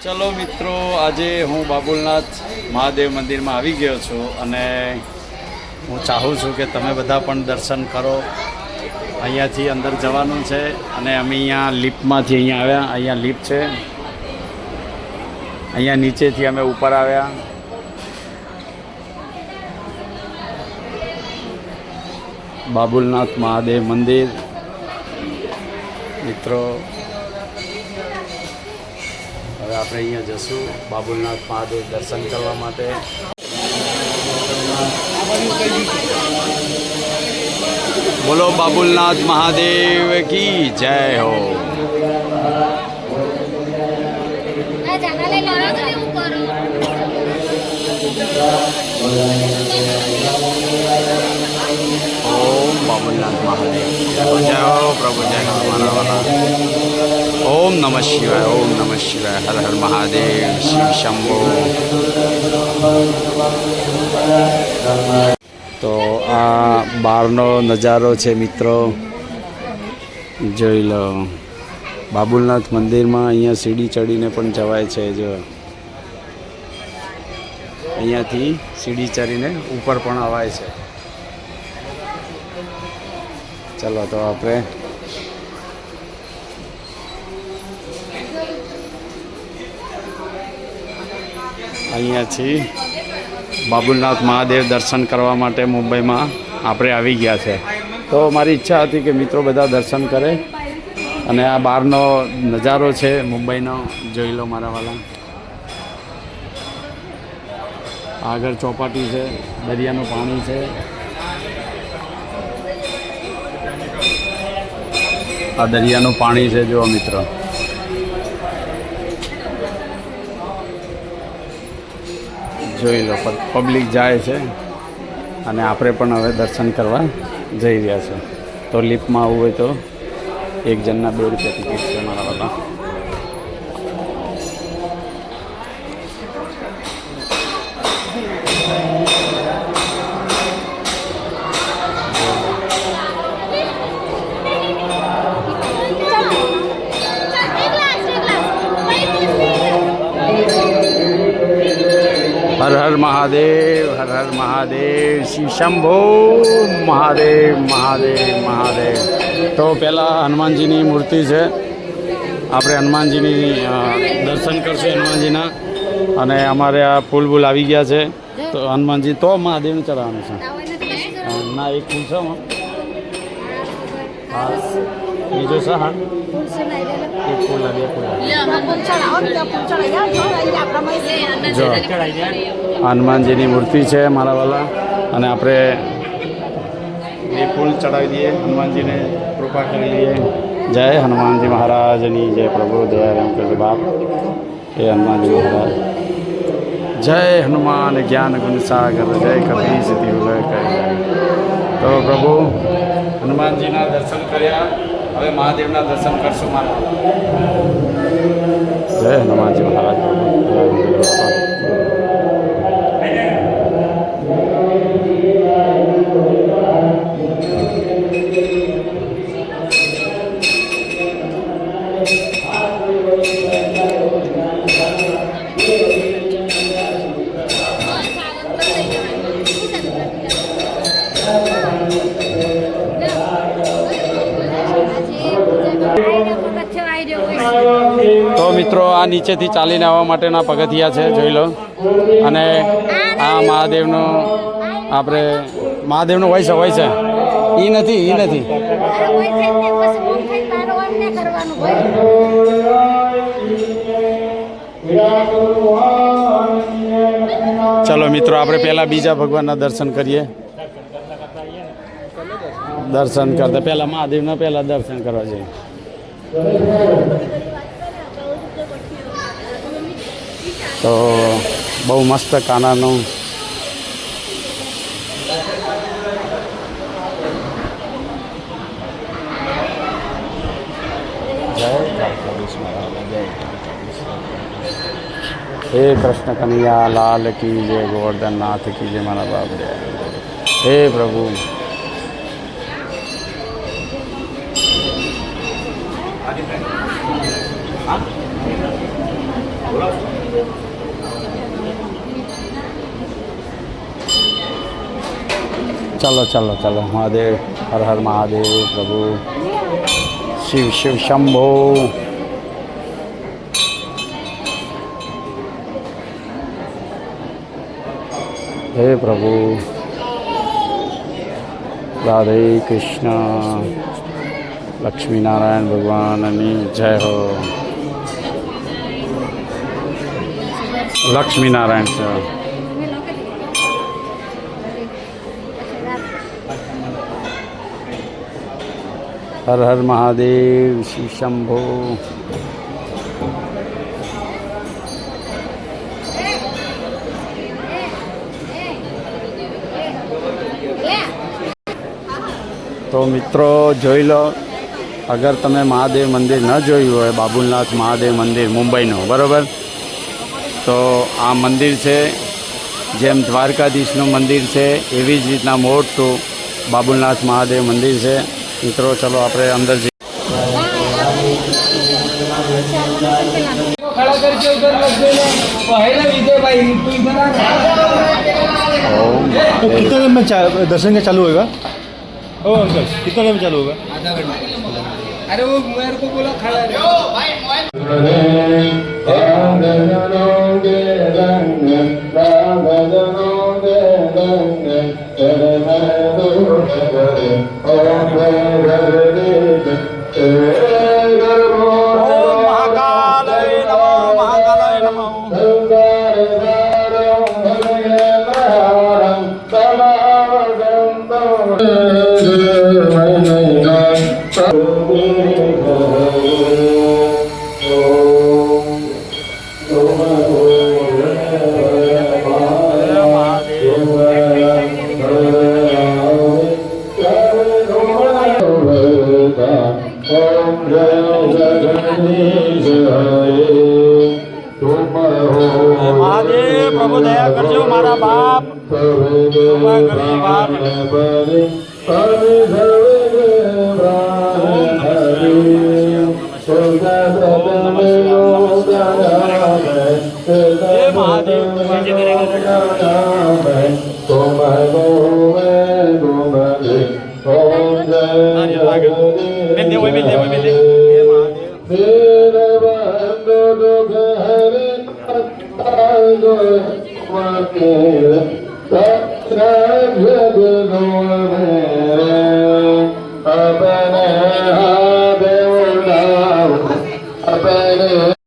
ચલો મિત્રો, આજે હું બાબુલનાથ મહાદેવ મંદિરમાં આવી ગયો છું અને હું ચાહું છું કે તમે બધા પણ દર્શન કરો. અહીંયાથી અંદર જવાનું છે અને અમે અહીંયા લિફ્ટમાંથી અહીંયા લિફ્ટ છે. અહીંયા નીચેથી અમે ઉપર આવ્યા. બાબુલનાથ મહાદેવ મંદિર મિત્રો, હવે આપણે અહીંયા જશું બાબુલનાથ મહાદેવ દર્શન કરવા માટે. બોલો બાબુલનાથ મહાદેવ કી જય હો. ઓમ બાબુલનાથ મહાદેવ જય હો પ્રભુ, જય હો મારા વાલા. ઓમ નમઃ શિવાય, ઓમ નમઃ શિવાય, હર હર મહાદેવ, શિવ શંભો. તો આ બહારનો નજારો છે મિત્રો, જોઈ લો. બાબુલનાથ મંદિરમાં અહીંયા સીડી ચડીને પણ જવાય છે. જો અહીંયાથી સીડી ચડીને ઉપર પણ અવાય છે. ચલો તો આપણે અહીંયાથી બાબુલનાથ મહાદેવ દર્શન કરવા માટે મુંબઈમાં આપણે આવી ગયા છે. તો મારી ઈચ્છા હતી કે મિત્રો બધા દર્શન કરે અને આ બહારનો નજારો છે મુંબઈનો, જોઈ લો મારા વાલા. આગળ ચોપાટી છે, દરિયાનું પાણી છે. આ દરિયાનું પાણી છે જુઓ મિત્રો. જોઈ લો, પબ્લિક જાય છે અને આપણે પણ હવે દર્શન કરવા જઈ રહ્યા છે. તો લિફ્ટમાં આવવું હોય તો એક જણના 2 રૂપિયા ટિકિટ છે મારા બધા. હર હર મહાદેવ, હર હર મહાદેવ, શિવ શંભો મહાદેવ, મહાદેવ મહાદેવ. તો પહેલાં હનુમાનજીની મૂર્તિ છે, આપણે હનુમાનજીની દર્શન કરશું હનુમાનજીના. અને અમારે આ ફૂલ બુલ આવી ગયા છે તો હનુમાનજી તો મહાદેવને ચડાવવાનું છે. ના એક ફૂલ છે હા, બીજો છે હા, એક ફૂલ 2 ફૂલ. જો હનુમાનજીની મૂર્તિ છે મારા વાલા, અને આપણે 2 ફૂલ ચડાવી દઈએ, હનુમાનજીને કૃપા કરી લઈએ. જય હનુમાનજી મહારાજની જય. પ્રભુ દયા રામ કરજો બાપ. એ હનુમાનજી મહારાજ જય. હનુમાન જ્ઞાન ગુણ સાગર જય. કપી સિદ્ધિ ઉદય કરી. તો પ્રભુ હનુમાનજીના દર્શન કર્યા, હવે મહાદેવના દર્શન કરશું મારા. જય હનુમાનજી મહારાજ. તો મિત્રો આ નીચેથી ચાલીને આવવા માટેના પગથિયા છે, જોઈ લો. અને આ મહાદેવનો આપણે મહાદેવનો હોય છે એ નથી. ચલો મિત્રો, આપણે પહેલાં બીજા ભગવાનના દર્શન કરીએ. દર્શન કરતા પહેલાં મહાદેવના પહેલાં દર્શન કરવા જઈએ. તો બહુ મસ્ત કાનાનું हे कृष्ण कन्हैया लाल की जय, गोवर्धन नाथ की जय, मारा बाप जय। हे प्रभु चलो चलो चलो महादेव, हर हर महादेव प्रभु, शिव शिव शंभो। हे प्रभु, राधे कृष्ण, लक्ष्मी नारायण भगवान जय हो। लक्ष्मी नारायण सर, हर हर महादेव, शिव शंभो। तो मित्रों જોઈ લો, અગર તમે મહાદેવ મંદિર ન જોયું હોય, બાબુલનાથ મહાદેવ મંદિર મુંબઈનું, બરાબર, તો આ મંદિર છે જેમ દ્વારકાધીશનું મંદિર છે એવી જ રીતના મોટું બાબુલનાથ મહાદેવ મંદિર છે। મિત્રો ચલો આપણે અંદર જઈએ। कितने दिन में दर्शन का चालू होगा? ओ अंकल, कितना टाइम चालू होगा? आधा घंटा। अरे वो मेरे को बोला खड़ा रहे। महादेव प्रभु दया करजो मारा बाप, Hare